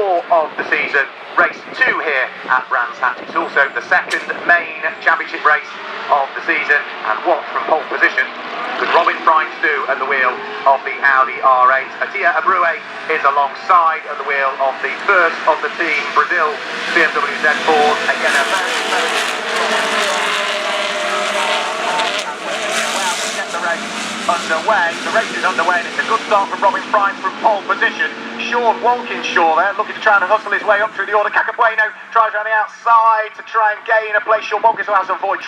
4 of the season, race 2 here at Brands Hatch. It's also the second main championship race of the season, and what from pole position could Robin Price do at the wheel of the Audi R8? Atia Abreu is alongside at the wheel of the first of the team Brazil BMW Z4. Again, a very underway. The race is underway, and it's a good start from Robin Price from pole position. Sean Walkinshaw there, looking to try and hustle his way up through the order. Cacapueno tries around the outside to try and gain a place. Sean Walkinshaw has to avoid